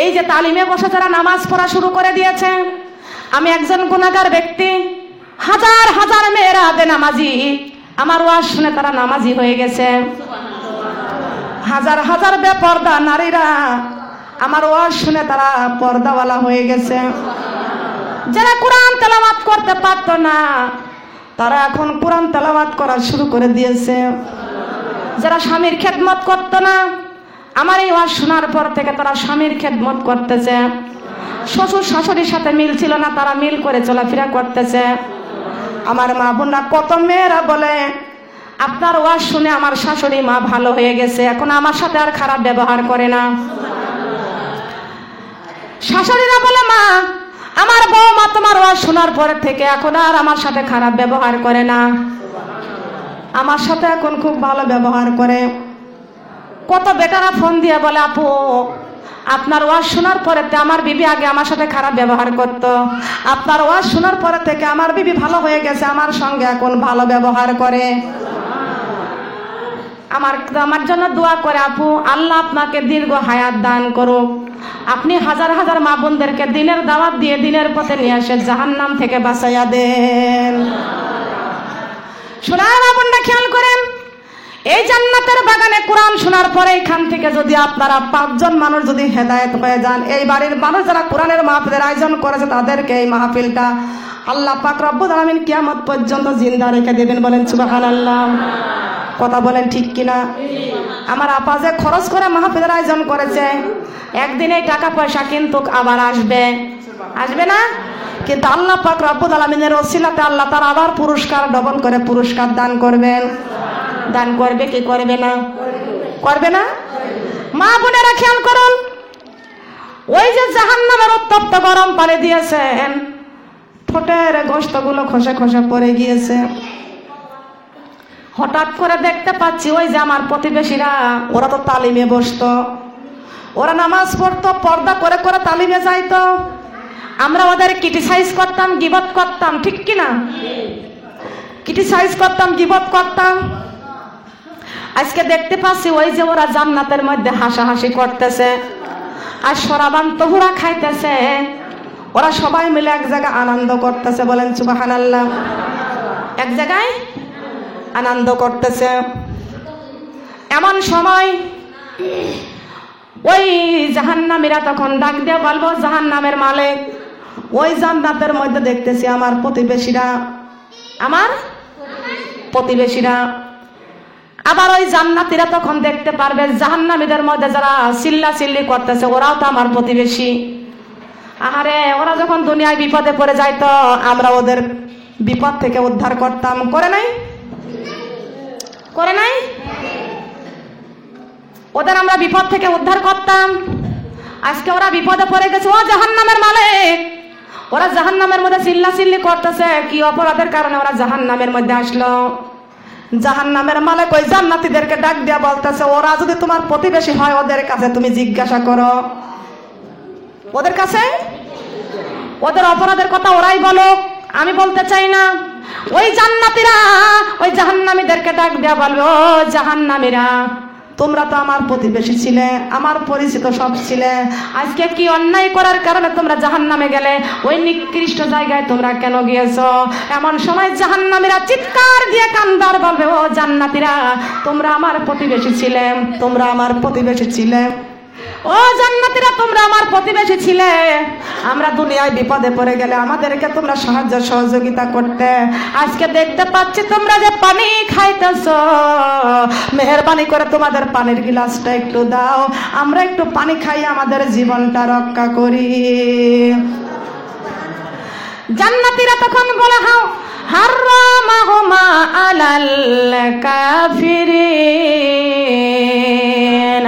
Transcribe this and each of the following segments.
এই যে তালিমে বসে যারা নামাজ পড়া শুরু করে দিয়েছে, আমি একজন গুনাহগার ব্যক্তি, হাজার হাজার মেয়েরা বেনামাজি, আমার ওয়াজ শুনে তারা নামাজি হয়ে গেছে। হাজার হাজার বেপর্দা নারীরা আমার ওয়াজ শুনে তারা পর্দাওয়ালা হয়ে গেছে। যারা কোরআন তেলাওয়াত করতে পারতো না, তারা এখন কোরআন তেলাওয়াত করা শুরু করে দিয়েছে। যারা স্বামীর খেদমত করতো না, আমার এই ওয়াজ শোনার পর থেকে তারা স্বামীর খেদমত করতেছে। শ্বশুর শাশুড়ির সাথে মিল ছিল না, তারা মিল করে চলাফেরা করতেছে। আমার মা বোনরা, কত মেয়েরা বলে আপনার ওয়াজ শুনে আমার শাশুড়ি মা ভালো হয়ে গেছে, এখন আমার সাথে আর খারাপ ব্যবহার করে না। শাশুড়িরা বলে, মা আমার বৌমা তোমার ওয়াজ শোনার পর থেকে এখন আর আমার সাথে খারাপ ব্যবহার করে না, আমার সাথে এখন খুব ভালো ব্যবহার করে। কত বেটারা ফোন দিয়ে বলে, আপু আপনার ওয়াজ শোনার পরে আমার বিবি আগে আমার সাথে খারাপ ব্যবহার করত, আপনার ওয়াজ শোনার পরে থেকে আমার বিবি ভালো হয়ে গেছে, আমার সঙ্গে এখন ভালো ব্যবহার করে। আমার জন্য দোয়া করে আপু, আল্লাহ আপনাকে দীর্ঘ হায়াত দান করুক। আপনি হাজার হাজার মা বোনদেরকে দিনের দাওয়াত দিয়ে দিনের পথে নিয়ে এসে জাহান্নাম থেকে বাঁচাইয়া দেন। শোনার মা বোনরা খেয়াল করেন, এই জান্নাতের বাগানে কোরআন শোনার পরে এখান থেকে যদি আপনারা 5 জন মানুষ যদি হেদায়েত হয়ে যান, এই বাড়ির মানুষ যারা কোরআনের মাহফিলের আয়োজন করেছে তাদেরকে এই মাহফিলটা আল্লাহ পাক রব্বুল আলামিন কিয়ামত পর্যন্ত জিন্দা রেখে দেবেন। বলেন সুবহানাল্লাহ। কথা বলেন ঠিক কিনা? আমার আপা যে খরচ করে মাহফিলের আয়োজন করেছে, একদিন এই টাকা পয়সা কিন্তু আবার আসবে, আসবে না? কিন্তু আল্লাহ পাক রব্বুল আলামিনের ওসিলাতে আল্লাহ তার আবার পুরস্কার ডবল করে পুরস্কার দান করবেন। দান করবে কি করবে না? করবে না? মা বোনেরা খেয়াল করুন, ওই যে জাহান্নামের উত্তপ্ত গরম পানি দিয়েছেন, ঠোঁটের গোশতগুলো খসে খসে পড়ে গিয়েছে। হঠাৎ করে দেখতে পাচ্ছি ওই যে আমার প্রতিবেশীরা, ওরা তো তালিমে বসতো, ওরা নামাজ পড়তো, পর্দা করে করে তালিমে যাইতো। আমরা ওদের ক্রিটিসাইজ করতাম, গিবত করতাম, ঠিক কিনা? ক্রিটিসাইজ করতাম, গিবত করতাম। আজকে দেখতে পাচ্ছি ওই যে ওরা জান্নাতের মধ্যে হাসাহাসি করতেছে আর শরাবান তহুরা খাইতেছে, ওরা সবাই মিলে এক জায়গায় আনন্দ করতেছে। বলেন সুবহানাল্লাহ। এক জায়গায় আনন্দ করতেছে। এমন সময় ওই জাহান্নামীরা তখন ডাক দিয়ে বলবো, জাহান্নামের মালিক, ওই জান্নাতের মধ্যে দেখতেছি আমার প্রতিবেশীরা, আমার প্রতিবেশীরা। আবার ওই জান্নাতীরা তখন দেখতে পারবে জাহান্নামীদের মধ্যে যারা চিল্লা চিল্লি করতেছে, ওরাও তো আমার প্রতিবেশী। আহারে, ওরা যখন দুনিয়ায় বিপদে পড়ে যাইতো, আমরা ওদের বিপদ থেকে উদ্ধার করতাম। করে নাই? করে নাই? ওদের আমরা বিপদ থেকে উদ্ধার করতাম। আজকে ওরা বিপদে পড়ে গেছে, ও জাহান্নামের মালিক, ওরা জাহান্নামের মধ্যে চিল্লা চিল্লি করতেছে। কি অপরাধের কারণে ওরা জাহান্নামের মধ্যে আসলো? জাহান্নামের মালিক ওই জান্নাতীদেরকে ডাক দিয়া বলতেছে, ওরা যদি তোমার প্রতিবেশী হয়, ওদের কাছে তুমি জিজ্ঞাসা করো, ওদের কাছে ওদের অপরাধের কথা ওরাই বলো, আমি বলতে চাই না। ওই জান্নাতীরা ওই জাহান্নামীদেরকে ডাক দিয়া বলবে, ও জাহান্নামীরা, তোমরা তো আমার প্রতিবেশী ছিলে, আমার পরিচিত সব ছিলে, আজকে কি অন্যায় করার কারণে তোমরা জাহান্নামে গেলে? ওই নিকৃষ্ট জায়গায় তোমরা কেন গিয়েছো? এমন সময় জাহান্নামীরা চিৎকার দিয়ে কান্দার বলবে, ও জান্নাতীরা, তোমরা আমার প্রতিবেশী ছিলে, তোমরা আমার প্রতিবেশী ছিলে, ও জান্নাতীরা, তোমরা আমার প্রতিবেশী ছিলে। আমরা দুনিয়ায় বিপদে পড়ে গেলে আমাদেরকে তোমরা সাহায্য সহযোগিতা করতে। আজকে দেখতে পাচ্ছি তোমরা যে পানি খাইতেছো, মেহেরবানি করে তোমাদের পানির গিলাসটা একটু দাও, আমরা একটু পানি খাই, আমাদের জীবনটা রক্ষা করি। জান্নাতীরা তখন বলে, হাও হারামাহুমা আলাল কাফিরিন।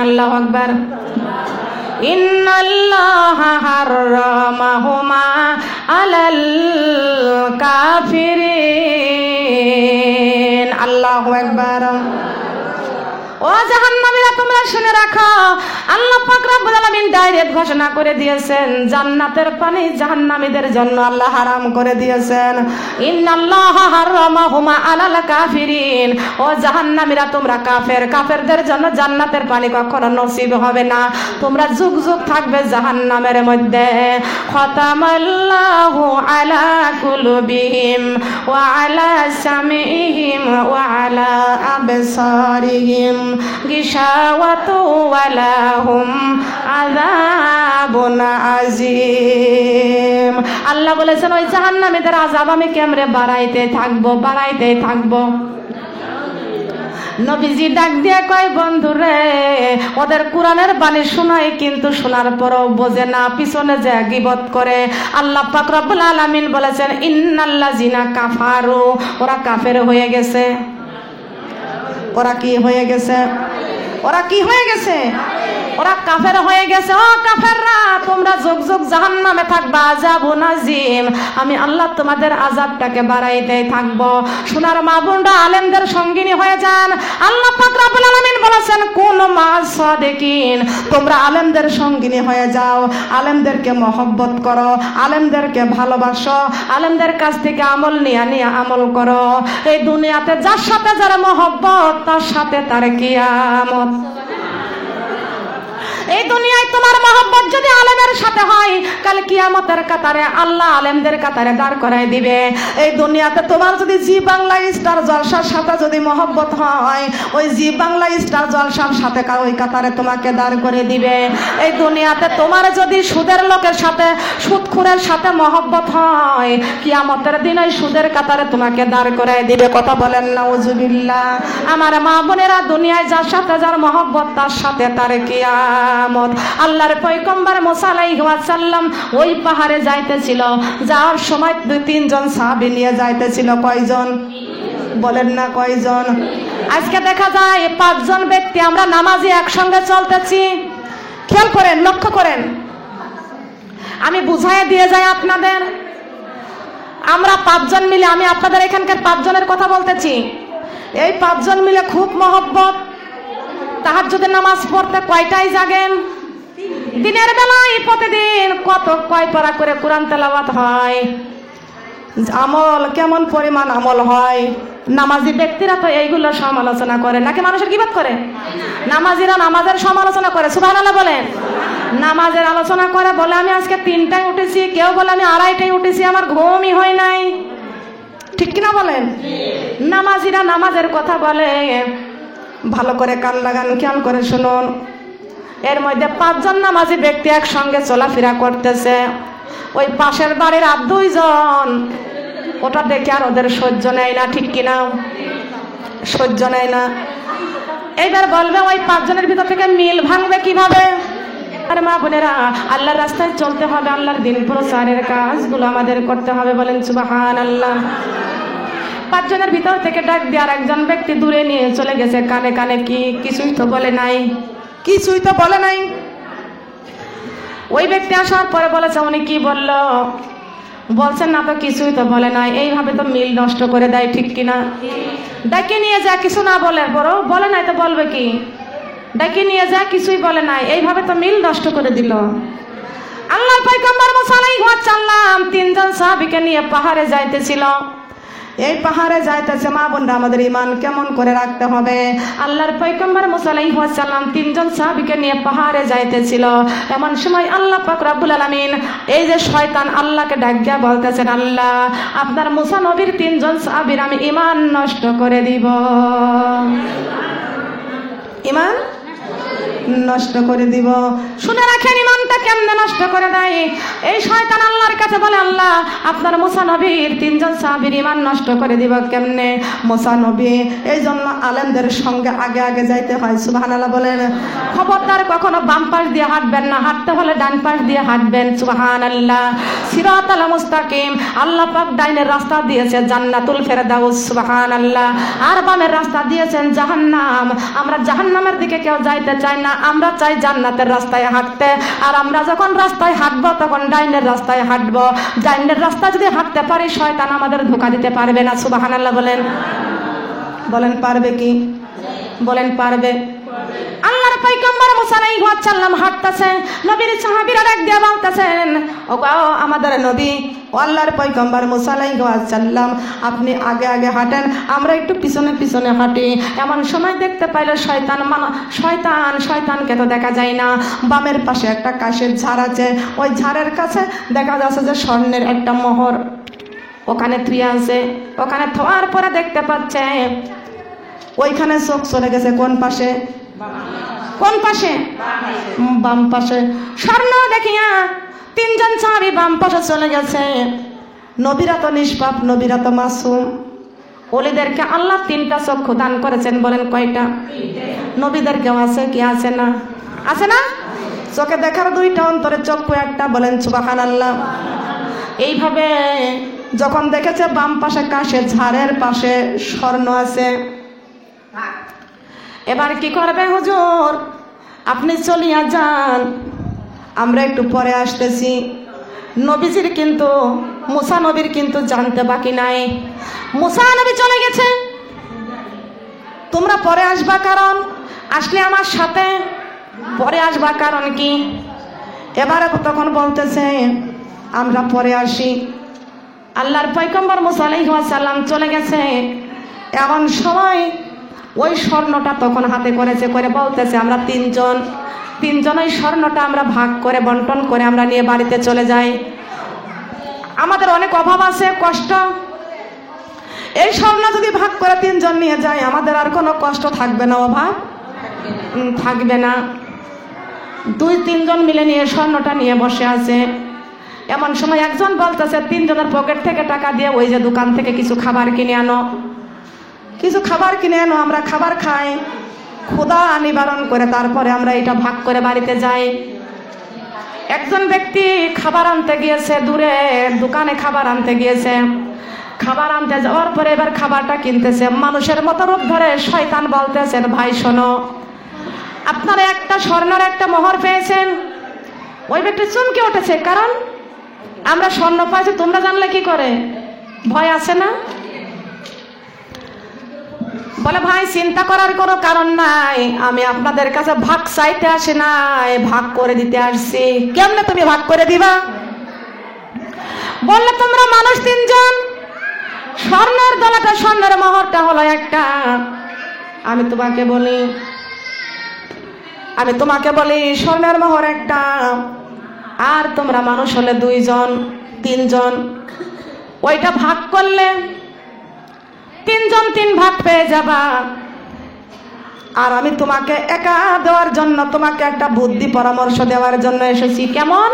আল্লাহু আকবার। ইন্নাল্লাহা হারামাহুমা আলাল কাফিরিন। আল্লাহু আকবার। ও জাহান্নামীরা তোমরা শুনে রাখো, আল্লাহ পাক রব্বুল আলামিন ডাইরেক্ট ঘোষণা করে দিয়েছেন জান্নাতের পানি জাহান্নামীদের জন্য আল্লাহ হারাম করে দিয়েছেন। ইন্নাল্লাহা হারামাহুমা আলাল কাফিরিন, ও জাহান্নামীরা তোমরা কাফের, কাফেরদের জন্য জান্নাতের পানি কখনো নসিব হবে না, তোমরা যুগ যুগ থাকবে জাহান্নামের মধ্যে। খতামাল্লাহু আলা কুলুবিহিম ওয়া আলা সামিহিম ওয়া আলা আবসারিহিম গিশাওয়াতু ওয়া লাহুম আযাবুন আযীম। আল্লাহ বলেছেন ওই জাহান্নামীদের আযাব আমি কেমনে বাড়াইতে থাকবো। নবীজি ডাক দিয়ে কয় বন্ধুরে, ওদের কোরআনের বাণী শোনায় কিন্তু শোনার পরও বোঝে না, পিছনে যে গীবত করে। আল্লাহ পাক রব্বুল আলামিন বলেছেন ইন্নাল্লাযিনা কাফারু, ওরা কাফের হয়ে গেছে। ওরা কি হয়ে গেছে? ওরা কাফের হয়ে গেছে। ও কাফেররা, তোমরা যুগ যুগ জাহান্নামে থাকবা, আযাবুন আযীম, আমি আল্লাহ তোমাদের আযাবটাকে বাড়াইতেই থাকবো। সোনার মা বোনরা আলেমদের সঙ্গিনী হয়ে যান। আল্লাহ পাক রব্বুল আলামিন বলেছেন কুনু মা'আস সাদিকিন, তোমরা আলেমদের সঙ্গিনী হয়ে যাও, আলেমদেরকে মহব্বত করো, আলেমদেরকে ভালোবাসো, আলেমদের কাছ থেকে আমল নিয়ে আমল করো। এই দুনিয়াতে যার সাথে যার মহব্বত, তার সাথে তার কিয়ামত। এই দুনিয়ায় তোমার মহব্বত যদি আলেমের সাথে হয়, কাল কিয়ামতের কাতারে আল্লাহ আলেমদের কাতারে দাঁড় করাই দিবে। এই দুনিয়াতে তোমার যদি জি বাংলা স্টার জলসার সাথে যদি মহব্বত হয়, ওই জি বাংলা স্টার জলসার সাথে ওই কাতারে তোমাকে দাঁড় করে দিবে। এই দুনিয়াতে তোমার যদি সুদের লোকের সাথে, সুদখোরের সাথে মহব্বত হয়, কিয়ামতের দিন ওই সুদের কাতারে তোমাকে দাঁড় করাই দিবে। কথা বলেন নাউজুবিল্লাহ। আমার মা বোনেরা, দুনিয়ায় যার সাথে যার মহব্বত, তার সাথে তার কিয়ামত। আল্লাহর পয়গম্বর মুসা আলাইহিস সালাম ওই পাহাড়ে যাইতেছিল, যাওয়ার সময় 2-3 সাহাবী নিয়ে যাইতেছিল। কয়জন? বলেন না কয়জন? আজকে দেখা যায় 5 ব্যক্তি আমরা নামাজি একসঙ্গে চলতেছি। খেয়াল করেন, লক্ষ্য করেন, আমি বুঝাই দিয়ে যাই আপনাদের। আমরা 5 মিলে, আমি আপনাদের এখানকার 5 কথা বলতেছি। এই 5 মিলে খুব মহব্বত। তাহাজ্জুদের নামাজ পড়তে কয়টায় জাগেন? দিনের বেলায় প্রতিদিন কয় পারা করে কোরআন তেলাওয়াত হয়? আমল কেমন পরিমাণ আমল হয়? নামাজি ব্যক্তিরা তো এইগুলো সমালোচনা করে নাকি মানুষের গীবত করে? নামাজিরা নামাজের সমালোচনা করে, সুবহানাল্লাহ বলেন। নামাজের আলোচনা করে, বলে আমি আজকে 3টায় উঠেছি, কেউ বলে আমি 2:30টায় উঠেছি, আমার ঘুমই হয় নাই। ঠিক কিনা বলেন? নামাজিরা নামাজের কথা বলে। ভালো করে কান লাগান, খেয়াল করে শুনুন। এর মধ্যে 5 নামাজি ব্যক্তি একসঙ্গে চলাফেরা করতেছে। ওই পাশের বাড়ির আর 2 জন, ওটা দেখে আর ওদের সহ্য নেয় না। ঠিক কিনা? সহ্য নেয় না। এইবার বলবে ওই 5 জনের ভিতর থেকে মিল ভাঙবে কিভাবে? আর মা বোনেরা, আল্লাহর রাস্তায় চলতে হবে, আল্লাহর দিন প্রচারের কাজগুলো আমাদের করতে হবে। বলেন সুবহানাল্লাহ। 5 জনের ভিতর থেকে ডাক দিয়ে আর একজন ব্যক্তি দূরে নিয়ে চলে গেছে। কানে কানে কিছুই তো বলে নাই। ওই ব্যক্তি আসার পরে বলেছে, উনি কি বললো? বলছেন না তো, কিছুই তো বলে নাই। এইভাবে তো মিল নষ্ট করে দেয়। ঠিক কিনা? ডাকে নিয়ে যা, কিছু না বলে, বলে নাই তো বলবে কি? ডাকে নিয়ে যা, কিছুই বলে নাই, এইভাবে তো মিল নষ্ট করে দিল। আল্লাহর পয়গম্বর মুসা আলাইহিস সালাম 3 সাহাবীকে নিয়ে পাহাড়ে যাইতেছিল। এই পাহাড়ে যাইতেছে। মা বোনরা, আমাদের ঈমান কেমন করে রাখতে হবে? আল্লাহর পয়গম্বর মুসা আলাইহিস সালাম 3 সাহাবীকে নিয়ে পাহাড়ে যাইতেছিল। এমন সময় আল্লাহ পাক রব্বুল আলামিন, এই যে শয়তান আল্লাহকে ডাক দিয়া বলতেছেন, আল্লাহ আপনার মুসা নবীর 3 সাহাবীর আমি ঈমান নষ্ট করে দিব। ঈমান নষ্ট করে দিব। শুনে রাখেন, ঈমানটা কেমনে নষ্ট করে দেয়। এই শয়তান আল্লাহর কাছে বলে, আল্লাহ আপনার মুসা নবীর 3 সাহাবীর ঈমান নষ্ট করে দিব কেমনে? মুসা নবী, এই জন্য আলেমদের সঙ্গে আগে আগে যাইতে হয়। সুবহানাল্লাহ বলেন। খবরদার কখনো বাম পাশ দিয়ে হাঁটবেন না, হাঁটতে হলে ডান পাশ দিয়ে হাঁটবেন। সুবহানাল্লাহ। সিরাতাল মুস্তাকিম, আল্লাহ পাক ডাইনের রাস্তা দিয়েছে জান্নাতুল ফেরদাউস। সুবহানাল্লাহ। আর বামের রাস্তা দিয়েছেন জাহান্নাম। আমরা জাহান্নামের দিকে কেউ যাইতে চাই না, আমরা চাই জান্নাতের রাস্তায় হাঁটতে। আর আমরা যখন রাস্তায় হাঁটবো, তখন ডাইনের রাস্তায় হাঁটবো। ডাইনের রাস্তা যদি হাঁটতে পারি, শয়তান আমাদের ধোঁকা দিতে পারবে না। সুবহানাল্লাহ বলেন। পারবে কি? বলেন পারবে। আল্লাহর আল্লাহর পয়গম্বর মুসা আলাইহিস সালাম হাঁটতেছে, নবীর সাহাবীরা ডাক দিয়ে বলতেছেন, ওগো আমাদের নবী, আল্লাহর পয়গম্বর মুসা আলাইহিস সালাম, আপনি আগে আগে হাঁটেন, আমরা একটু পিছনে পিছনে হাঁটি। এমন সময় দেখতে পাইল শয়তানকে তো দেখা যায় না, বামের পাশে একটা কাশের ঝাড় আছে, ওই ঝাড়ের কাছে দেখা যাচ্ছে যে স্বর্ণের একটা মোহর ওখানে থুয়ে আছে। ওখানে থোয়ার পরে দেখতে পাচ্ছে ওইখানে চোখ চলে গেছে কোন পাশে? কোন পাশে? বাম পাশে। স্বর্ণ দেখিয়া তিনজন সাহাবী বাম পাশে চলে গেছে। নবীরা তো নিষ্পাপ, নবীরা তো মাসুম। ওলিদেরকে আল্লাহ তিনটা চক্ষু দান করেছেন, বলেন কয়টা? নবীদেরকেও আছে কি আছে না? আছে না? চোখে দেখার দুইটা, অন্তরে চক্ষু একটা, বলেন সুবহানাল্লাহ। এইভাবে যখন দেখেছে বাম পাশে কাশে ঝাড়ের পাশে স্বর্ণ আছে, এবার কি করবে? হুজুর আপনি চলিয়া যান, আমরা একটু পরে আসতেছি। নবীজির কিন্তু, মুসা নবীর কিন্তু জানতে বাকি নাই। মুসা নবী চলে গেছে, তোমরা পরে আসবা, কারণ আসলে আমার সাথে পরে আসবা, কারণ কি? এবারে তখন বলতেছে আমরা পরে আসি। আল্লাহর পয়গম্বর মুসা আলাইহিস সালাম চলে গেছে। এমন সময় ওই স্বর্ণটা তখন হাতে করেছে, করে বলতেছে আমরা তিনজন ওই স্বর্ণটা আমরা ভাগ করে বন্টন করে আমরা নিয়ে বাড়িতে চলে যাই। আমাদের অনেক অভাব আছে, কষ্ট, এই স্বর্ণ যদি ভাগ করে তিনজন নিয়ে যায় আমাদের আর কোনো কষ্ট থাকবে না, অভাব থাকবে না। দুই তিনজন মিলে নিয়ে স্বর্ণটা নিয়ে বসে আছে। এমন সময় একজন বলতেছে তিনজনের পকেট থেকে টাকা দিয়ে ওই যে দোকান থেকে কিছু খাবার কিনে আনো, কিছু খাবার কিনে আনো, আমরা খাবার খাই, ক্ষুধা নিবারণ করে তারপরে আমরা এটা ভাগ করে বাড়িতে যাই। একজন ব্যক্তি খাবার আনতে গিয়েছে, দূরে দোকানে খাবার আনতে গিয়েছে। খাবার আনতে যাওয়ার পরে এবার খাবারটা কিনতেছে, মানুষের মতো রূপ ধরে শয়তান বলতেছেন, ভাই শোনো, আপনারা একটা স্বর্ণের একটা মোহর পেয়েছেন। ওই ব্যক্তি চমকে উঠেছে, কারণ আমরা স্বর্ণ পাইছি, তোমরা জানলে কি করে? ভয় আছে না? বলে ভাই চিন্তা করার কোনো কারণ নাই, আমি আপনাদের কাছে ভাগ চাইতে আসি নাই, ভাগ করে দিতে আসছি। কেমনে তুমি ভাগ করে দিবা? বললে তোমরা মানুষ তিনজন, স্বর্ণের দলাটা স্বর্ণের মোহরটা হলো একটা। আমি তোমাকে বলি স্বর্ণের মোহর একটা, আর তোমরা মানুষ হলে দুইজন তিনজন, ওইটা ভাগ করলে তিনজন তিন ভাগ পেয়ে যাবা। আর আমি তোমাকে একা দেওয়ার জন্য, তোমাকে একটা বুদ্ধি পরামর্শ দেওয়ার জন্য এসেছি। কেমন?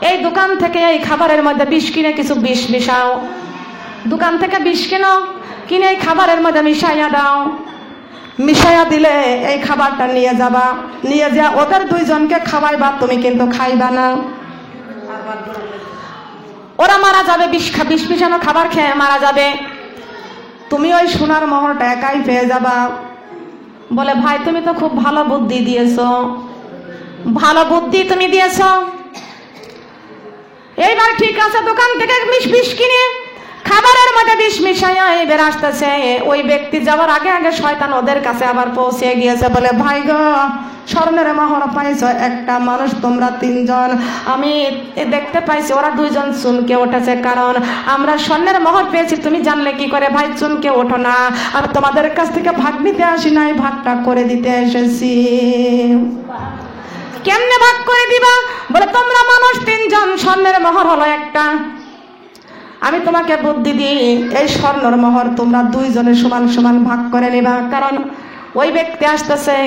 এই দোকান থেকে এই খাবারের মধ্যে বিষ কিনে কিছু বিষ মিশাও, দোকান থেকে বিষ কিনো, কিনে এই খাবারের মধ্যে মিশাইয়া দাও। মিশাইয়া দিলে এই খাবারটা নিয়ে যাবা, নিয়ে যা ওদের দুইজনকে খাওয়াইবা, তুমি কিন্তু খাইবা না। ওরা মারা যাবে, বিষ মিশানো খাবার খেয়ে মারা যাবে, তুমি ওই সোনার মোহরটা একাই পেয়ে যাবা। বলে ভাই তুমি তো খুব ভালো বুদ্ধি দিয়েছো, ভালো বুদ্ধি তুমি দিয়েছো। এইবার ঠিক আছে, দোকান থেকে বিষ কিনে খাবারের মধ্যে বিষ মিশাইয়া এবার আসতেছে। ওই ব্যক্তি যাওয়ার আগে আগে শয়তান ওদের কাছে আবার পৌঁছে গিয়েছে। বলে ভাই গো, স্বর্ণের মোহর পাইছো একটা, মানুষ তোমরা তিনজন, আমি দেখতে পাইছি ওরা দুইজন চুনকে উঠেছে, কারণ আমরা স্বর্ণের মোহর পেয়েছি। তুমি জানলে কি করে? ভাই চুনকে ওঠো না, আমি তোমাদের কাছ থেকে ভাগ নিতে আসি নাই, ভাগটা করে দিতে এসেছি। কেমনে ভাগ করে দিবা? বলে তোমরা মানুষ তিনজন, স্বর্ণের মোহর হলো একটা, আমি তোমাকে বুদ্ধি দিই, এই স্বর্ণের মোহর তোমরা দুইজনে সমান সমান ভাগ করে নিবা। কারণ ওই ব্যক্তি আসতেছে,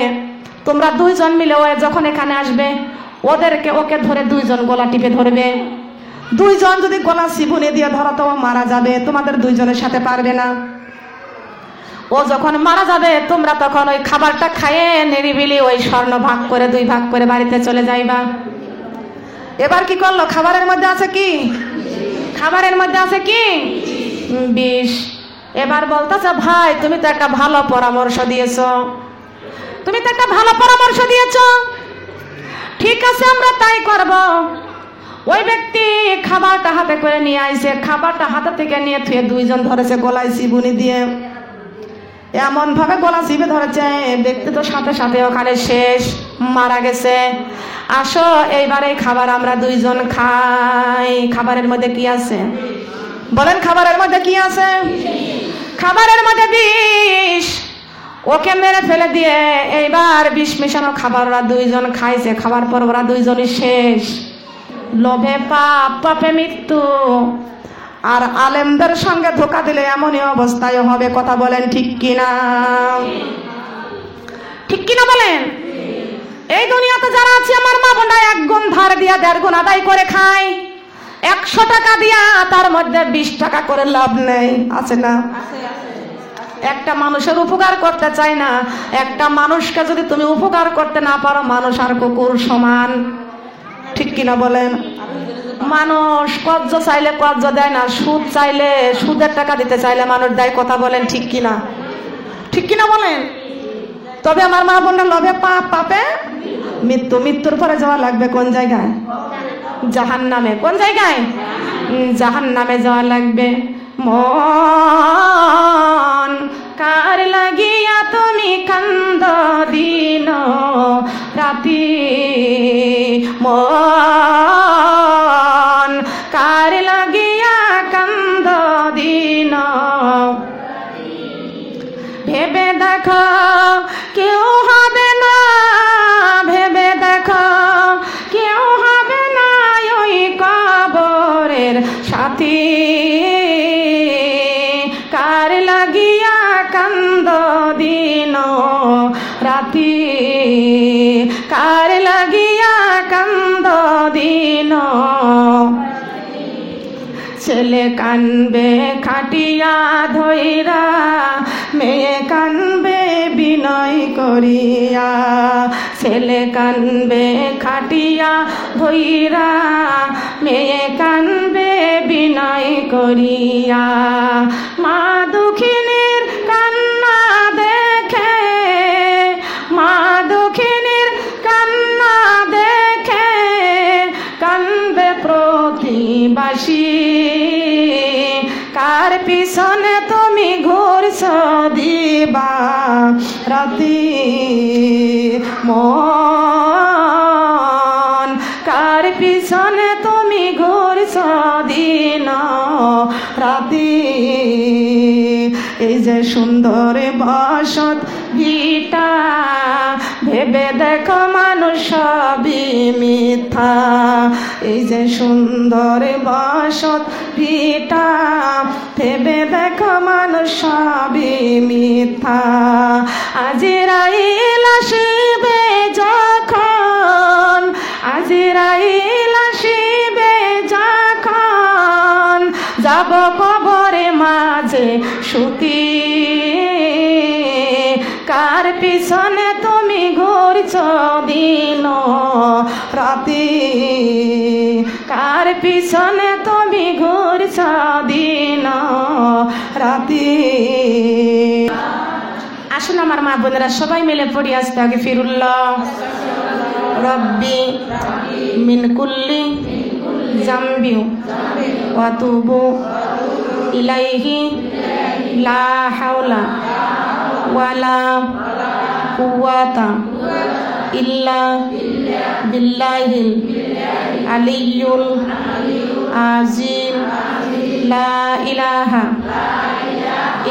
তোমরা দুইজন মিলে ও যখন এখানে আসবে ওকে ধরে দুইজন গলা টিপে ধরবে। দুইজন যদি গলা চিবুনে দিয়ে ধরো তো মারা যাবে, তোমাদের দুইজনের সাথে পারবে না। ও যখন মারা যাবে তোমরা তখন ওই খাবারটা খাইয়ে নিরিবিলি ওই স্বর্ণ ভাগ করে দুই ভাগ করে বাড়িতে চলে যাইবা। এবার কি করলো? খাবারের মধ্যে আছে কি? খাবারের মধ্যে আছে কি? বিষ। এবার বলতেছে ভাই তুমি তো একটা ভালো পরামর্শ দিয়েছো, তুমি তো একটা ভালো পরামর্শ দিয়েছো, ঠিক আছে আমরা তাই করব। ওই ব্যক্তি খাবারটা হাতে করে নিয়ে আইছে, খাবারটা হাতে থেকে নিয়ে থুয়ে দুইজন ধরেছে গলায় চিবুনি দিয়ে। এমন ভাবে গলা চিপে ধরেছে, দেখতে তো সাথে সাথে ওখানে শেষ, মারা গেছে। আসো এইবার এই খাবার আমরা দুইজন খাই। খাবারের মধ্যে কি আছে বলেন? খাবারের মধ্যে কি আছে? খাবারের মধ্যে বিষ। ওকে মেরে ফেলে দিয়ে এইবার বিষ মেশানো খাবার ওরা দুইজন খাইছে। খাবার পর ওরা দুইজনই শেষ। লোভে পাপ, পাপে মৃত্যু। আর আলেমদের সঙ্গে ধোঁকা দিলে এমনই অবস্থায় হবে। কথা বলেন ঠিক কিনা? ঠিক কিনা বলেন? এই দুনিয়াতে যারা আছে আমার মা বোনরা 1 গুণ ধার দিয়া 1.5 গুণ আদায় করে খায়। 100 টাকা দিয়া তার মধ্যে 20 টাকা করে লাভ নেই। আছে না? একটা মানুষের উপকার করতে চায় না। একটা মানুষকে যদি তুমি উপকার করতে না পারো, মানুষ আর কুকুর সমান। ঠিক কিনা বলেন? মানুষ কর্জ চাইলে কর্জ দেয় না, সুদ চাইলে সুদের টাকা দিতে চাইলে মানুষ দেয়। কথা বলেন ঠিক কিনা? ঠিক কিনা বলেন? তবে আমার মা বোনরা লোভে পাপ, পাপে মৃত্যু। মৃত্যুর পরে যাওয়া লাগবে কোন জায়গায়? জাহান্নামে। কোন জায়গায়? জাহান্নামে যাওয়া লাগবে। মন কার লাগিয়া তুমি কান্দ দিন রাতি, মন কার লাগিয়া কান্দ দিন। ভেবে দেখো কেউ হবে না, ভেবে দেখো কেউ হবে না ওই কবরের সাথী। কার লাগিয়া কান্দ দিন রাতি, কার লাগিয়া কান্দ দিন। ছেলে কানবে খাটিয়া ধইরা, মেয়ে কানবে বিনয় করিয়া। ছেলে কানবে খাটিয়া ধইরা, মেয়ে কানবে বিনয় করিয়া। মা দুঃখিনীর কান্না দেখে, মা দুঃখিনীর কান্না দেখে কানবে প্রতিবাসী। কার পিছনে তুমি ঘুরছ দিবা রাতি, মন কার পিছনে তুমি ঘুরছ দিন রাতি। এই যে সুন্দর বসত ভিটা, ভেবে দেখো মানুষ সবই মিথ্যা। এই যে সুন্দর বসত ভিটা, ভেবে দেখো মানুষ সবই মিথ্যা। আজরাইল আসিবে যখন, আজরাইল আসিবে যখন, যাব কবরে মাঝে সুতি। কার পিছনে তুমি ঘুরছ দিন রাতি, কার পিছনে তুমি ঘুরছ দিন রাতি। আসুন আমার মা বোনেরা সবাই মিলে পড়ি আস্তাগফিরুল্লাহ রব্বি মিন কুল্লি জামবি ওয়া তুবু ইলাইহি লা হাওলা ওয়ালা কুওয়াতা ইল্লা বিল্লাহিল আলিয়্যুল আযীম। লা ইলাহা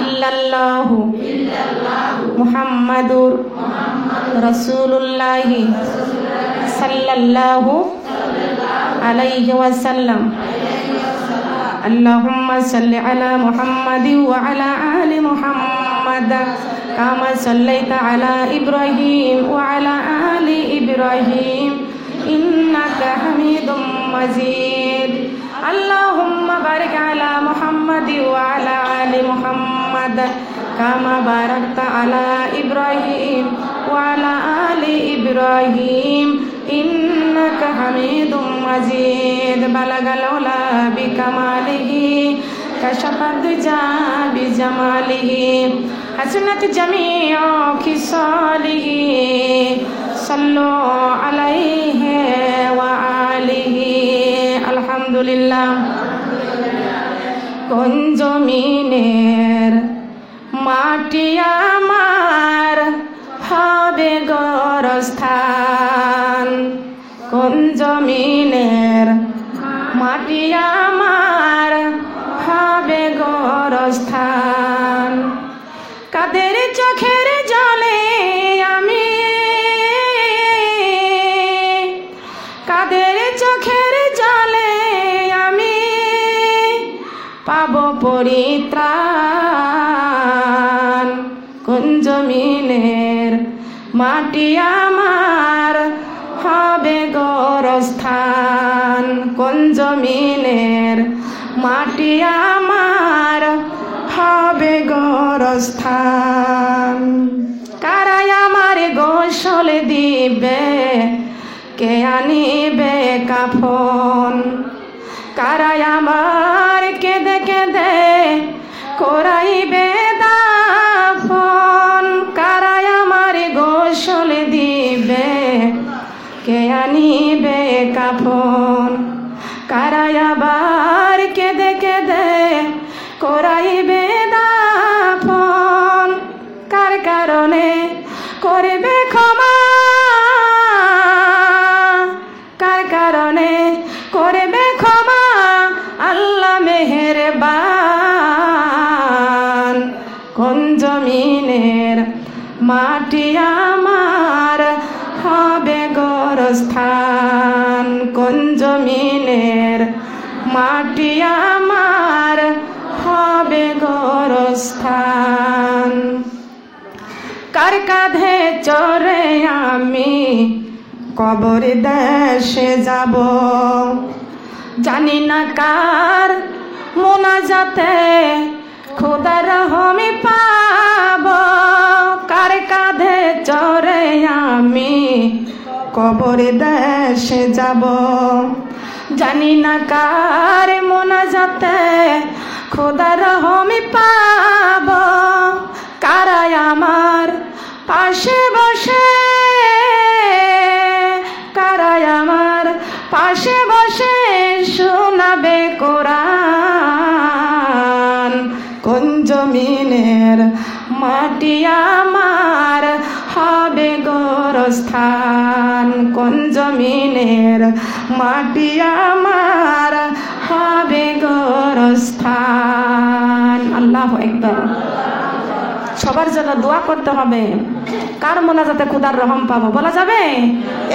ইল্লাল্লাহু মুহাম্মাদুর রাসূলুল্লাহ সাল্লাল্লাহু আলাইহি ওয়াসাল্লাম। আল্লাহুম্মা সাল্লি আলা মুহাম্মাদিন ওয়া আলা আলি মুহাম্মাদ কামা সাল্লাইতা আলা ইব্রাহিম ওয়া আলা আলি ইব্রাহিম ইন্নাকা হামিদুম মাজিদ। আল্লাহুম্মা বারিক আলা মুহাম্মাদিন ওয়া আলা আলি মুহাম্মাদ কামা বারাকতা আলা ইব্রাহিম ওয়া আলা আলি ইব্রাহিম ইন্নাকা হামিদুম মাজিদ। বালাগাল উলা বিকামালিহি কাশাফাদ দুজা বিজামালিহি হাসনাত জামিউ খিসালিহি সাল্লু আলাইহি ওয়া আলিহি। আলহামদুলিল্লাহ। কোন জমিনের মাটি আমার হবে গোরস্থান, কোন জমিনের মাটি আমার হবে গোরস্থান। কাদের চোখের জলে আমি, কাদের চোখের জলে আমি পাব পরিত্রাণ, কোন জমিনের মাটি আমার হবে গোরস্থান, কোন জমিনের মাটি আমার হবে গোরস্থান। কারাই আমার গোসল দিবে, কে আনিবে কাফন, কারাই আমার কেঁদে কেঁদে করাইবে দাফন, কারাই আমার গোসল দিবে, কে আনিবে কাফন, কারাই আবার কেঁদে কেঁদে করাইবে দাফন। কার কারণে করবে ক্ষমা, কার কারণে করবে ক্ষমা আল্লাহ মেহেরবান, কোন জমিনের মাটি আমার হবে গোরস্থান, কোন জমিনের মাটি আমার হবে গোরস্থান। কার কাঁধে চড়ে আমি কবর দেশে যাব, জানি না কার মোনাজাতে খোদার রহমি পাব, কার কাঁধে চড়ে আমি কবর দেশে যাব, জানি না কার মোনাজাতে খোদার রহমি পাব। কারাই আমার পাশে বসে, কারাই আমার পাশে বসে শোনাবে কোরআন, কোন জমিনের মাটি আমার হবে গোরস্থান, কোন জমিনের মাটি আমার হবে গোরস্থান। আল্লাহু আকবার। সবার জন্য দোয়া করতে হবে। কার মোনাজাতে খোদার রহম পাবো বলা যাবে?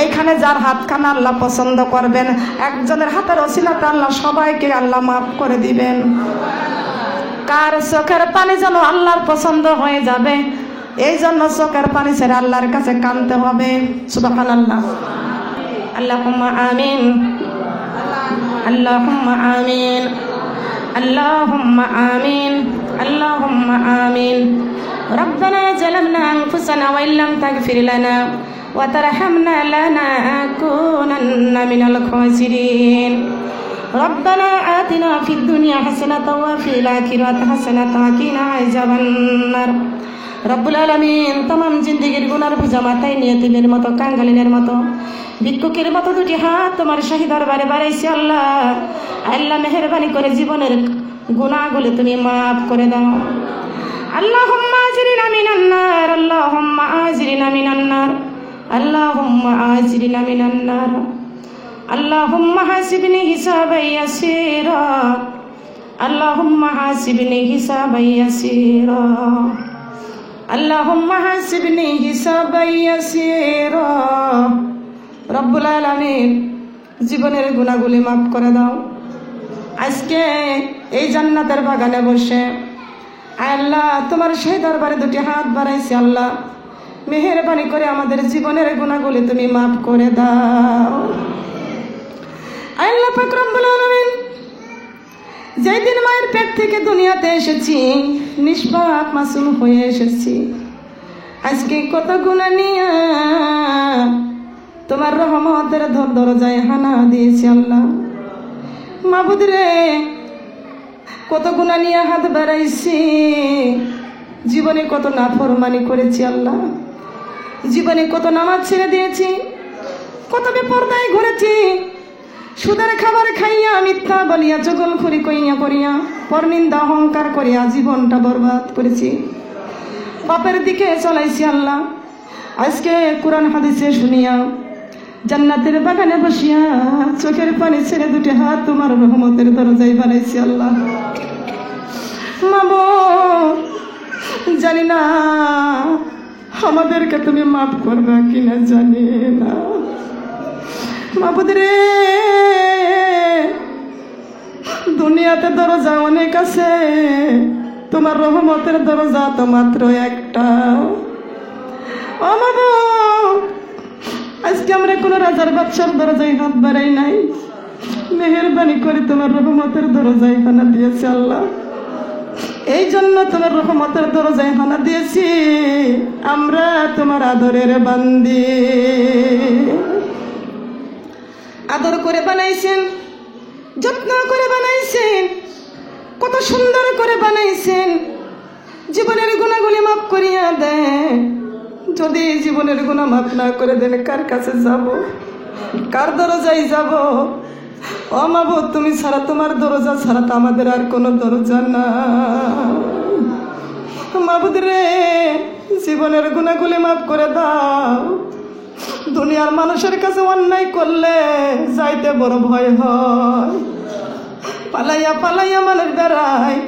এইখানে যার হাতখানা আল্লাহ পছন্দ করবেন, একজনের হাতের ওসিলাতে আল্লাহ সবাইকে আল্লাহ মাফ করে দিবেন। কার চোখের পানি যেন আল্লাহর পছন্দ হয়ে যাবে, এই জন্য চোখের পানি ছেড়ে আল্লাহর কাছে কাঁদতে হবে। সুবহানাল্লাহ। আল্লাহুম্মা আমিন, আল্লাহুম্মা আমিন, আল্লাহুম্মা আমিন, আল্লাহুম্মা আমিন। ربنا ظلمنا أنفسنا وإن لم تغفر لنا وترحمنا لنكونن من الخاسرين ربنا آتنا في الدنيا حسنة وفي الآخرة حسنة وقنا عذاب النار রব্বুল আলামিন तमाम জিন্দেগির গুনার বোঝা মাথায় নিয়ে তিমের মতো কাঙ্গালিনের মতো ভিক্ষুকের মতো দুটি হাত তোমার শাহী দরবারে বাড়াইছি। আল্লাহ আল্লাহ মেহেরবানি করে জীবনের গুনাহগুলো তুমি মাফ করে দাও। اللهم اجرنا من النار، اللهم اجرنا من النار، اللهم اجرنا من النار، اللهم حاسبني حسابا يسيرا، اللهم حاسبني حسابا يسيرا، اللهم حاسبني حسابا يسيرا। রব্বুল আলামিন জীবনের গুনাহগুলি মাফ করে দাও। আজকে এই জান্নাতের বাগানে বসে আল্লাহ তোমার সেই দরবারে দুটি হাত বাড়াইছি। আল্লাহ মেহেরবানি করে আমাদের জীবনের গুনাহগুলি তুমি মাফ করে দাও। আল্লাহ পাক রব্বুল আলামিন যেই দিন মায়ের পেট থেকে দুনিয়াতে এসেছি নিষ্পাপ মাসুম হয়ে এসেছি, আজকে কত গুনাহ নিয়ে তোমার রহমতের দরজায় হানা দিয়েছি। আল্লাহ মাবুদ রে কত গুনাহ নিয়ে হাত বাড়াইছি, জীবনে কত নাফরমানি করেছি। আল্লাহ জীবনে কত নামাজ ছেড়ে দিয়েছি, কত বেপরদায় ঘুরেছি, সুদের খাবার খাইয়া মিথ্যা বলিয়া চগলখড়ি কইয়া করিয়া পরনিন্দা অহংকার করিয়া জীবনটা বরবাদ করেছি। বাপের দিকে চলাইছি আল্লাহ। আজকে কোরআন হাদিসে শুনিয়া জান্নাতের বাগানে বসিয়া চোখের পানি ছেড়ে দুটি হাত তোমার রহমতের দরজায় বাড়াইছি আল্লাহ। মাবুদ, জানি না আমাদেরকে তুমি মাফ করবা কিনা, জানি না। মাবুদ রে, দুনিয়াতে দরজা অনেক আছে, তোমার রহমতের দরজা তো মাত্র একটা। ও মাবুদ, আজকে আমরা কোন রাজার বাদশার দরজায় হাত বাড়াই নাই, মেহেরবানি করে তোমার রহমতের দরজায় হানা দিয়েছে আল্লাহ। এই জন্য তোমার রহমতের দরজায় হানা দিয়েছি, আমরা তোমার আদরের বান্দি। আদর করে বানাইছেন, যত্ন করে বানাইছেন, কত সুন্দর করে বানাইছেন। জীবনের গুণাগুলি মাফ করিয়া দেন। যদি জীবনের গুণা মাফ না করে দেন, কার কাছে যাব, কার দরজায় যাব? ও মাবুদ, তুমি ছাড়া, তোমার দরজা ছাড়া তো আমাদের আর কোনো দরজা না। মাবুদ রে, জীবনের গুণাগুলি মাফ করে দাও। দুনিয়ার মানুষের কাছে অন্যায় করলে যাইতে বড় ভয় হয়, পালাইয়া পালাইয়া মানুষ বেড়ায়।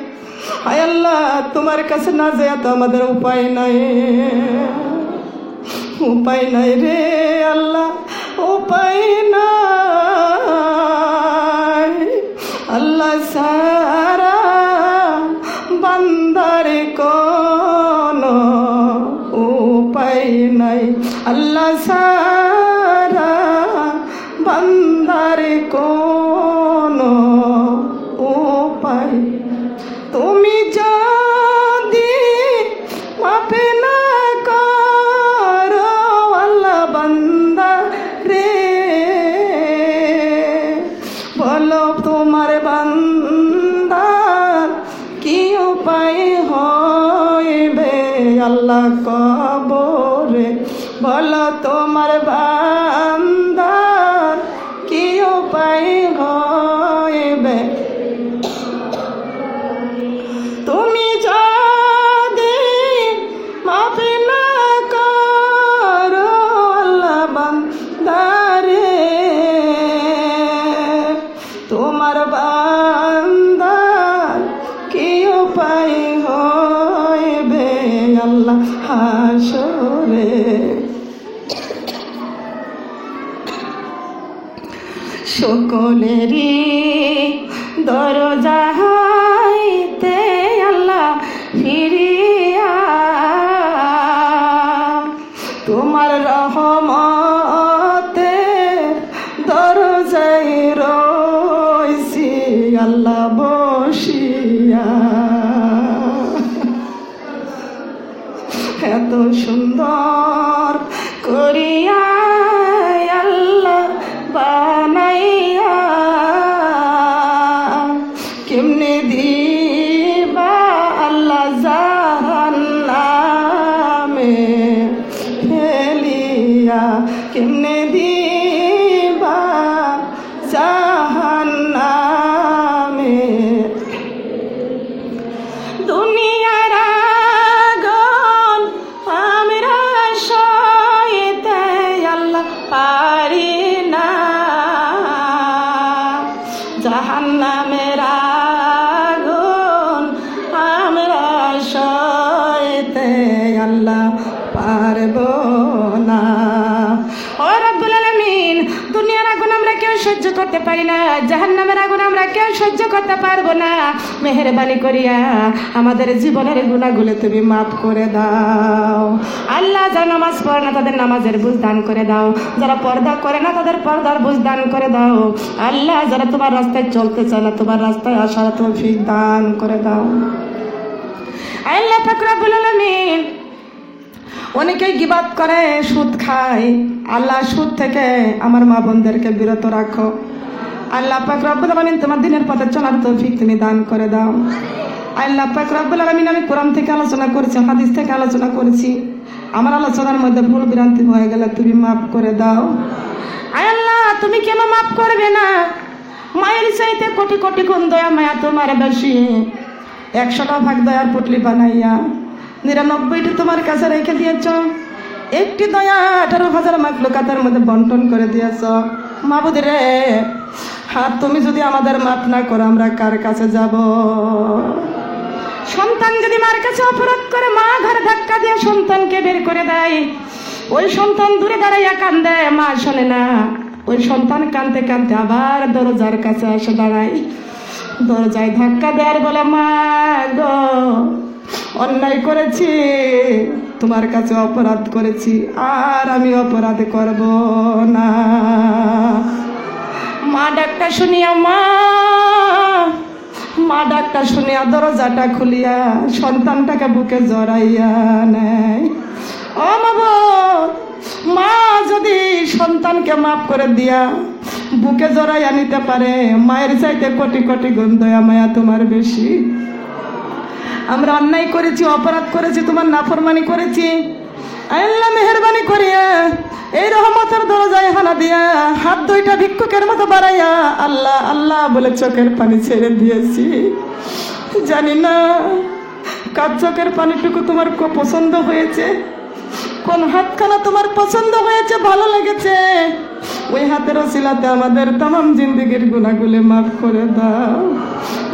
হায় আল্লাহ, তোমার কাছে না যায় তো আমাদের উপায় নাই, উপায় নাই রে আল্লাহ, উপায় নাই। আল্লাহ সারা বান্দার কোনো উপায় নাই, আল্লাহ সারা বান্দার কোনো উপায়। তুমি যদি মাফে না করো আল্লাহ বান্দা রে, বলো তোমার বান্দার কি উপায় হইবে আল্লাহ কবরে, বলো তোমার বান্দার কি উপায় হইবে। তুমি যদি মাফ না করো আল্লাহ বান্দারে, তোমার বান্দার কি উপায় হইবে আল্লাহ হাসরে। সকলেরই দরজা হইতে আল্লাহ ফিরিয়া তোমার রহমতে দরজায় রইছি আল্লাহ বসিয়া। এত সুন্দর করিয়া আল্লাহ বানাইয়া কেমনে দিবা আল্লাহ জাহান্নামে ফেলিয়া, কেমনে দিবা জাহান্নামে। দুনিয়ার আগুন আমরা সইতে আল্লাহ পারি না, জাহান্নামের আগুন আমরা সইতে আল্লাহ পারব না। ও রব্বুল আলামিন, দুনিয়ার আগুন আমরা কেউ সহ্য করতে পারি না, জাহান্নামের আগুন আমরা কেউ সহ্য করতে পারবো না। মেহেরবানি করিয়া আমাদের জীবনের গুনাহগুলো তুমি মাফ করে দাও আল্লাহ। যারা নামাজ পড়ে না তাদের নামাজের বুঝ দান করে দাও, যারা পর্দা করে না তাদের পর্দার বুঝ দান করে দাও আল্লাহ। যারা তোমার রাস্তায় চলতে চায় না তোমার রাস্তায় আসার তৌফিক দান করে দাও আল্লাহ পাক রব্বুল আলামিন। অনেকেই গিবাত করে, সুদ খায়, আল্লাহ সুদ থেকে আমার মা বোনদেরকে বিরত রাখো আল্লাহ পাক রব্বুল আলামিন। তোমার দিনের পথে চলার তৌফিক তুমি দান করে দাও আল্লাহ পাক রব্বুল আলামিন। আমি কোরআন থেকে আলোচনা করেছি, হাদিস থেকে আলোচনা করেছি, আমার আলোচনার মধ্যে ভুল ভ্রান্তি হয়ে গেলে তুমি মাফ করে দাও আল্লাহ। তুমি কেন মাফ করবে না? মায়ের চাইতে কোটি কোটি গুণ দয়া মায়া তোমার বেশি। 100টা ভাগ দয়ার পুটলি বানাইয়া 99টি তোমার কাছে রেখে দিয়েছ, একটি দয়া 18,000 মাখলুকাতের মধ্যে বন্টন করে দিয়েছ। মাবুদ রে, হাত তুমি যদি আমাদের মাফ না করো আমরা কার কাছে যাব? সন্তান যদি মার কাছে অপরাধ করে, মা ঘরে ধাক্কা দিয়ে সন্তানকে বের করে দেয়, ওই সন্তান দূরে দাঁড়াইয়া কান্দে, মা শোনে না। ওই সন্তান কাঁদতে কাঁদতে আবার দরজার কাছে এসে দাঁড়ায়, দরজায় ধাক্কা দেয়ার বলে, মা গো, অন্যায় করেছি, তোমার কাছে অপরাধ করেছি, আর আমি অপরাধ করব না। মা ডাকটা শুনিয়া মা ডাকটা শুনিয়া দরজাটা খুলিয়া সন্তানটাকে বুকে জড়াইয়া নেয়। ও মা যদি সন্তানকে মাফ করে দিয়া বুকে জড়াইয়া নিতে পারে, মায়ের চাইতে কোটি কোটি গুণ দয়া মায়া তোমার বেশি। আমরা অন্যায় করেছি, অপরাধ করেছি, তোমার নাফরমানি করেছি, আল্লাহ মেহেরবানি করিয়া এই রহমতের দরজায় হানা দিয়া হাত দুইটা ভিক্ষুকের মতো বাড়াইয়া আল্লাহ আল্লাহ বলে চোখের পানি ছেড়ে দিয়েছি। জানি না কার চোখের পানিটুকু তোমার পছন্দ হয়েছে, কোন হাতখানা তোমার পছন্দ হয়েছে, ভালো লেগেছে। ওই হাতের ওসিলাতে আমাদের तमाम জিন্দেগির গুনাহগুলো মাফ করে দাও।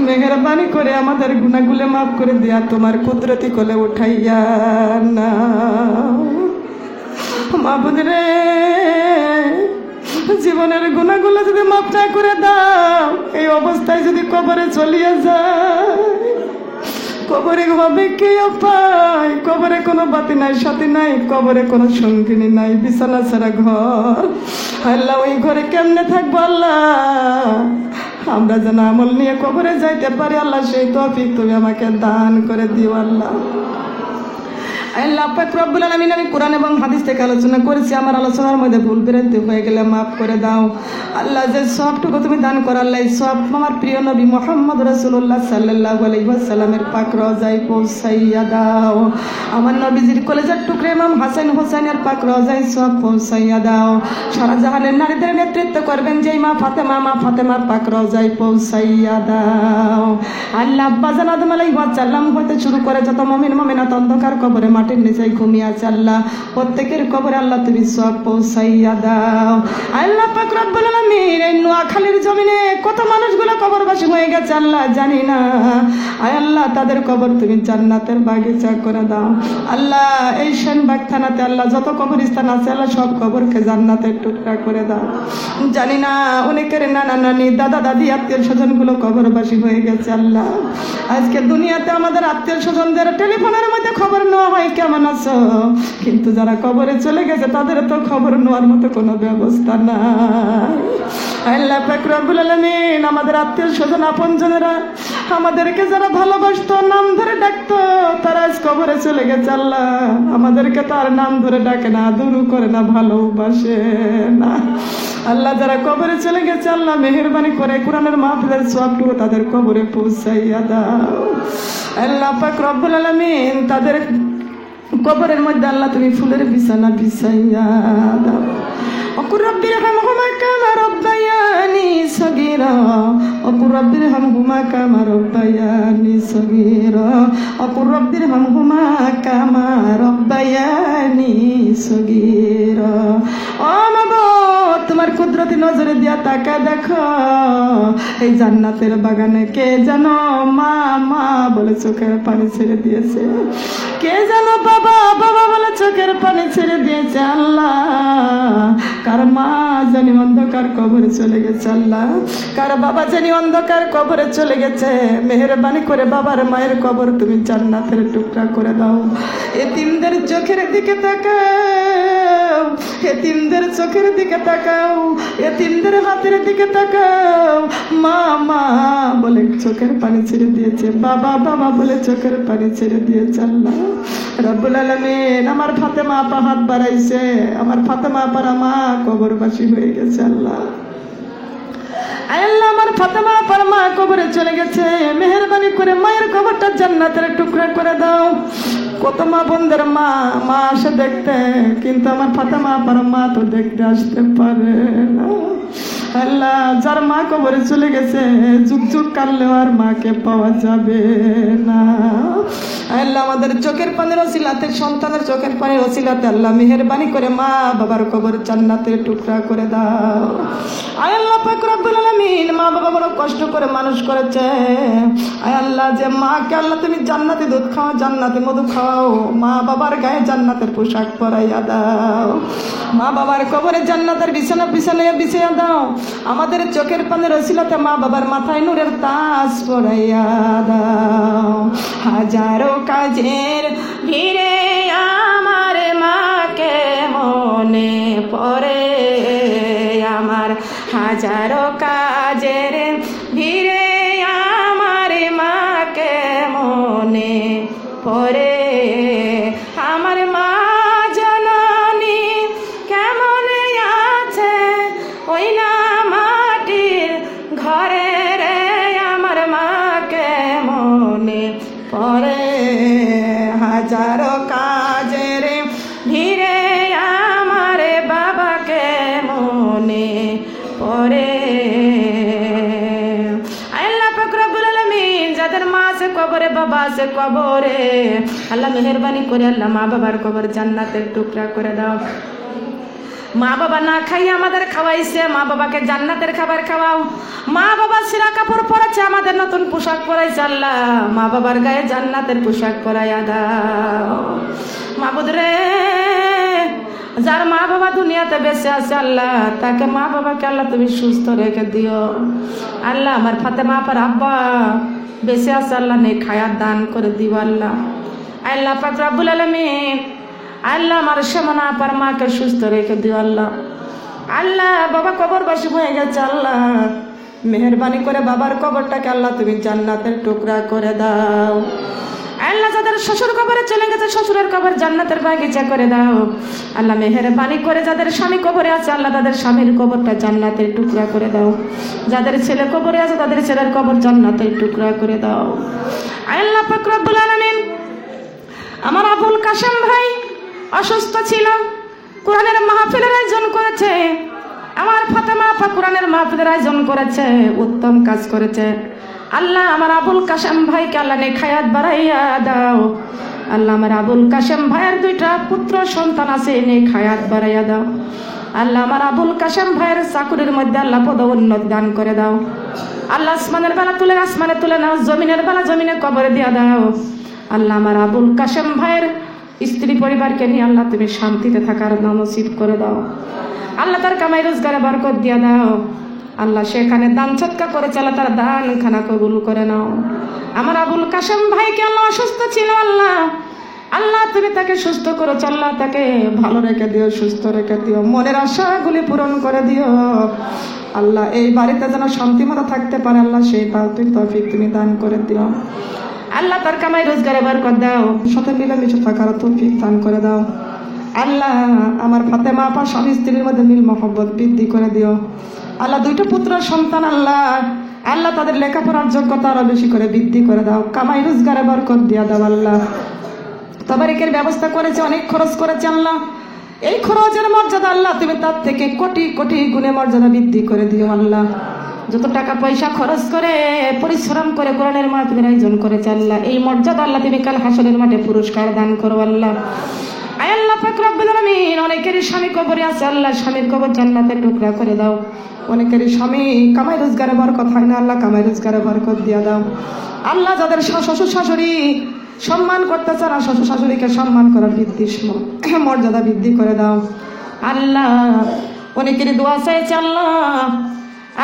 মেহেরবানি করে আমাদের গুনাহগুলো মাফ করে দিয়া তোমার কুদরতি কোলে উঠাইয়া না। মাবুদ রে, জীবনের গুনাহগুলো যদি মাফ না করে দাও, এই অবস্থায় যদি কবরে চলিয়ে যায়, কবরে হবে কি উপায়? কবরে কোনো বাতি নাই, সাথী নাই, কবরে কোনো সঙ্গিনী নাই, বিছানা ছাড়া ঘর। আল্লাহ, ওই ঘরে কেমনে থাকবো? আল্লাহ, আমরা যেন আমল নিয়ে কবরে যাইতে পারি, আল্লাহ সেই তৌফিক তুমি আমাকে দান করে দিও। আল্লাহ আল্লাহ পাক রব্বুল আলামিন, আমি কোরআন এবং হাদিস থেকে আলোচনা করেছি, আমার আলোচনার মধ্যে ভুল ভ্রান্তি হয়ে গেলে মাফ করে দাও। আল্লাহ, যে সবটুকু তুমি দান করো আল্লাহ, সব আমার প্রিয় নবী মুহাম্মদ রাসূলুল্লাহ সাল্লাল্লাহু আলাইহি ওয়াসাল্লামের পাক রওজায় পৌঁছাইয়া দাও। আমার নবীজির কলেজার টুকরা ইমাম হাসান হোসেনের পাক রওজায় সব পৌঁছাইয়া দাও। সারা জাহানের নারীদের নেতৃত্ব করবেন যে মা ফাতেমার পাক রওজায় পৌঁছাইয়া দাও। আল্লাহ আব্বাজান আদম আলাইহিস সালাম হতে শুরু করে যত মুমিন মুমিনাত অন্ধকার কবরে মাটির নিচে ঘুমিয়ে আছে, আল্লাহ প্রত্যেকের কবরে আল্লাহ তুমি সব পৌঁছাইয়া দাও। আল্লাহ পাক রব্বুল আলামিন, এই নোয়াখালীর জমিনে কত মানুষগুলো কবরবাসী হয়ে গেছে আল্লাহ জানি না, আয় আল্লাহ তাদের কবর তুমি জান্নাতের বাগিচা করে দাও। আল্লাহ এই সেনবাগ থানাতে আল্লাহ যত কবরস্থান আছে আল্লাহ সব কবরকে জান্নাতের টুকরা করে দাও। জানি না অনেকের নানা নানি দাদা দাদি আত্মীয় স্বজন গুলো কবরবাসী হয়ে গেছে আল্লাহ। আজকে দুনিয়াতে আমাদের আত্মীয় স্বজনদের টেলিফোনের মধ্যে খবর নেওয়া হয় কেমন আছো, কিন্তু যারা কবরে চলে গেছে তাদের তো খবর নেওয়ার মতো কোনো ব্যবস্থা নাই। আল্লাহ পাক রব্বুল আলামিন, আমাদের আত্মীয় স্বজন আপনজনেরা আমাদেরকে যারা ভালোবাসতো, নাম ধরে ডাকতো, তারা আজ কবরে চলে গেছে আল্লাহ। আমাদেরকে তার নাম ধরে ডাকে না, দুরু করে না, ভালোবাসে না। আল্লাহ যারা কবরে চলে গেছে আল্লাহ মেহেরবানি করে কোরআনের মাহফিলের সওয়াবটুকু তাদের কবরে পৌঁছাইয়া দাও। আল্লাহ পাক রব্বুল আলামিন, তাদের কবরের মধ্যে আল্লাহ তুমি ফুলের বিছানা বিছাইয়া দাও। وقل رب ارحمهما كما ربياني صغيرا وقل رب ارحمهما كما ربياني صغيرا وقل رب ارحمهما كما ربياني صغيرا। ও মাবুদ, তোমার কুদরতি নজরে দিয়া তাকা দেখো, এই জান্নাতের বাগানে কে জানো মা মা বলে চোখের পানি ছেড়ে দিয়েছে, কে জানো বাবা বাবা বলে চোখের পানি ছেড়ে দিয়েছে। আল্লাহ, কার মা জানি অন্ধকার কবরে চলে গেছে আল্লাহ, কার বাবা জানি অন্ধকার কবরে চলে গেছে, মেহেরবানি করে বাবার মায়ের কবর তুমি জান্নাতের টুকরা করে দাও। এতিমদের চোখের দিকে তাকাও, এতিমদের চোখের দিকে তাকাও, এতিমদের হাতের দিকে তাকাও। মা মা বলে চোখের পানি ছেড়ে দিয়েছে, বাবা বাবা বলে চোখের পানি ছেড়ে দিয়েছে আল্লাহ রব্বুল আলামিন। আমার ফাতেমা আপা হাত বাড়াইছে, আমার ফাতেমা আপার মা কবরবাসী হয়ে গেছে আল্লাহ। আল্লাহ, আমার ফাতেমা আপার মা কবরে চলে গেছে, মেহেরবানি করে মায়ের কবরটা জান্নাতের টুকরা করে দাও। কত মা বোনদের মা মা আসে দেখতে, কিন্তু আমার ফাতেমা আপার মা তো দেখতে আসতে পারে না। আল্লাহ যার মা কবরে চলে গেছে যুগ যুগ কাটলেও আর মাকে পাওয়া যাবে না। আল্লাহ আমাদের চোখের পানির ওসিলাতে, সন্তানের চোখের পানির ওসিলাতে আল্লাহ মেহেরবানি করে মা বাবার কবর জান্নাতের টুকরা করে দাও। আয় আল্লাহ পাক রব্বুল আলামিন, মা বাবা বড় কষ্ট করে মানুষ করেছে। আয় আল্লাহ যে মাকে আল্লাহ তুমি জান্নাতি দুধ খাও, জান্নাতি মধু খাও, মা বাবার গায়ে জান্নাতের পোশাক পরাইয়া দাও, মা বাবার কবরে জান্নাতের বিছানা বিছাইয়া দাও। আমাদের চোখের পানির ওসিলাতে মা বাবার মাথায় নূরের তাজ পরাইয়া দাও। হাজারো কাজের ভিড়ে আমার মাকে মনে পড়ে, আমার হাজারো কাজের ভিড়ে আমার মাকে মনে পড়ে। আমার মা জননী কেমন আছে ওই না মাটির ঘরে রে, আমার মাকে মনে পড়ে। হাজারো কাজের ভিড়ে আমার বাবাকে মনে পড়ে। আল্লাহ পাক রব্বুল আলামিন যাদের মা আছে কবরে, বাবা আছে কবরে, আল্লাহ মেহেরবানি করে আল্লাহ মা বাবার কবর জান্নাতের টুকরা করে দাও। মা বাবা না খাইয়ে আমাদের খাওয়াইছে, মা বাবাকে জান্নাতের খাবার খাওয়াও। মা বাবা ছিঁড়া কাপড় পরেছে, আমাদের নতুন পোশাক পরাইছে, আল্লাহ মা বাবার গায়ে জান্নাতের পোশাক পরাইয়া দাও। মাবুদ রে, যার মা বাবা দুনিয়াতে বেঁচে আছে আল্লাহ তাকে মা বাবাকে আল্লাহ তুমি সুস্থ রেখে দিও। আল্লাহ আমার ফাতেমা আপার আব্বা বেঁচে আছে, আল্লাহ নেই খায়াত দান করে দিও আল্লাহ। আল্লাহ পাক রব্বুল আলামিন, আল্লাহ আমার সামনা আপার মাকে সুস্থ রেখে দিও আল্লাহ। আল্লাহ বাবা কবরবাসী হয়ে গেছে, আল্লাহ মেহেরবানি করে বাবার কবরটাকে আল্লাহ তুমি জান্নাতের টুকরা করে দাও। আল্লাহ যাদের শ্বশুর কবরে চলে গেছে শ্বশুরের কবর জান্নাতের বাগিচা করে দাও। আল্লাহ মেহেরবানি করে যাদের স্বামী কবরে আছে আল্লাহ তাদের স্বামীর কবরটা জান্নাতের টুকরা করে দাও। যাদের ছেলে কবরে আছে তাদের ছেলের কবর জান্নাতের টুকরা করে দাও। আল্লাহ পাক রব্বুল আলামিন, আমার আবুল কাশেম ভাই অসুস্থ ছিল, কোরআনের মাহফিলের আয়োজন করেছে, আমার ফাতেমা আপা কোরআনের মাহফিলের আয়োজন করেছে, উত্তম কাজ করেছে। আল্লাহ আমার আবুল কাশেম ভাইকে আল্লাহ নেখায়াত বাড়াইয়া দাও। আল্লাহ আমার আবুল কাশেম ভাইয়ের দুইটা পুত্র সন্তান আছে, নেখায়াত বাড়াইয়া দাও। আল্লাহ আমার আবুল কাশেম ভাইয়ের চাকুরির মধ্যে আল্লাহ পদোন্নতি দান করে দাও। আল্লাহ আসমানের বেলা তুলে আসমানে তুলে নাও, জমিনের বেলা জমিনে কবরে দিয়া দাও। আল্লাহ আমার আবুল কাশেম ভাইয়ের স্ত্রী পরিবারকে নিয়ে আল্লাহ তুমি শান্তিতে থাকার নসিব করে দাও। আল্লাহ তার কামাই রোজগারে বরকত দিয়া দাও। আল্লাহ সেখানে দান সৎকা করে চালা, তার দান খানা কবুল করে নাও। আমার আবুল কাশেম ভাইকে আল্লাহ অসুস্থ ছিল, আল্লাহ আল্লাহ তুমি তাকে সুস্থ করে আল্লাহ তাকে ভালো রেখে দিও, সুস্থ রেখে দিও, মনের আশাগুলি পূরণ করে দিও। আল্লাহ এই বাড়িতে যেন শান্তি মতো থাকতে পারে আল্লাহ সেই তৌফিক তুমি দান করে দিও। আল্লাহ তার কামাই রোজগারে বরকত দাও, সাথে মিলেমিশে থাকার তৌফিক দান করে দাও। আল্লাহ আমার ফাতেমা আপা স্বামী স্ত্রীর মধ্যে মিল মহব্বত বৃদ্ধি করে দিও। আল্লাহ দুইটা পুত্র সন্তান আল্লাহ আল্লাহ তাদের লেখাপড়ার যোগ্যতা আরো বেশি করে বৃদ্ধি করে দাও, কামাই রোজগারে বরকত দিয়া দাও। আল্লাহ তবারিকের ব্যবস্থা করেছে, অনেক খরচ করেছে, আল্লাহ এই খরচের মর্যাদা আল্লাহ তুমি তার থেকে কোটি কোটি গুণে মর্যাদা বৃদ্ধি করে দিও। আল্লাহ যত টাকা পয়সা খরচ করে পরিশ্রম করে কোরআনের মাহফিলের আয়োজন করেছে আল্লাহ এই মর্যাদা আল্লাহ তুমি কাল হাসরের মাঠে পুরস্কার দান করো। আল্লাহ আয় আল্লাহ পাক রব্বুল আলামিন, অনেকেরই স্বামী কবরে আছে, আল্লাহ স্বামীর কবর জান্নাতের টুকরা করে দাও। অনেকেরই স্বামী কামাই রোজগারে বরকত হয় না, আল্লাহ কামাই রোজগারে বরকত দিয়া দাও। আল্লাহ যাদের শ্বশুর শাশুড়ি সম্মান করতে চান না, শ্বশুর শাশুড়িকে সম্মান করার মর্যাদা বৃদ্ধি করে দাও। আল্লাহ অনেকেরই দোয়া চাইছে, আল্লাহ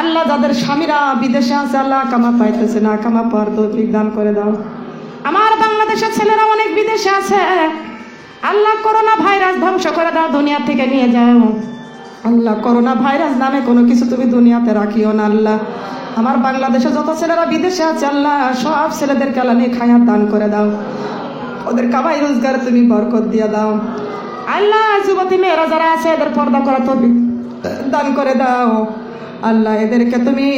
আল্লাহ যাদের স্বামীরা বিদেশে আছে আল্লাহ কামা পাইতেছে না, কামা পাওয়ার তৌফিক দান করে দাও। আমার বাংলাদেশের ছেলেরা অনেক বিদেশে আছে, আল্লাহ করোনা ভাইরাস ধ্বংস করে দাও, দুনিয়া থেকে নিয়ে যাও। আল্লাহ করোনা ভাইরাস নামে কোনো কিছু তুমি দুনিয়াতে রাখিও না। আল্লাহ আমার বাংলাদেশে যত ছেলেরা বিদেশে আছে আল্লাহ সব ছেলেদেরকে আল্লাহ নিয়ে খায়াত দান করে দাও, ওদের কামাই রোজগার তুমি বরকত দিয়ে দাও। আল্লাহ যুবতী মেয়েরা যারা আছে এদের পর্দা করা তৌফিক দান করে দাও। আল্লাহ এদেরকে তুমি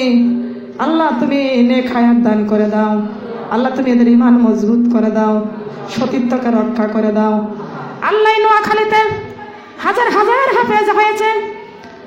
আল্লাহ তুমি নেক হায়াত দান করে দাও। আল্লাহ তুমি এদের ঈমান মজবুত করে দাও, সতীত্বকে রক্ষা করে দাও। আল্লাহ নোয়াখালীতে হাজার হাজার হাফেজ হয়েছে,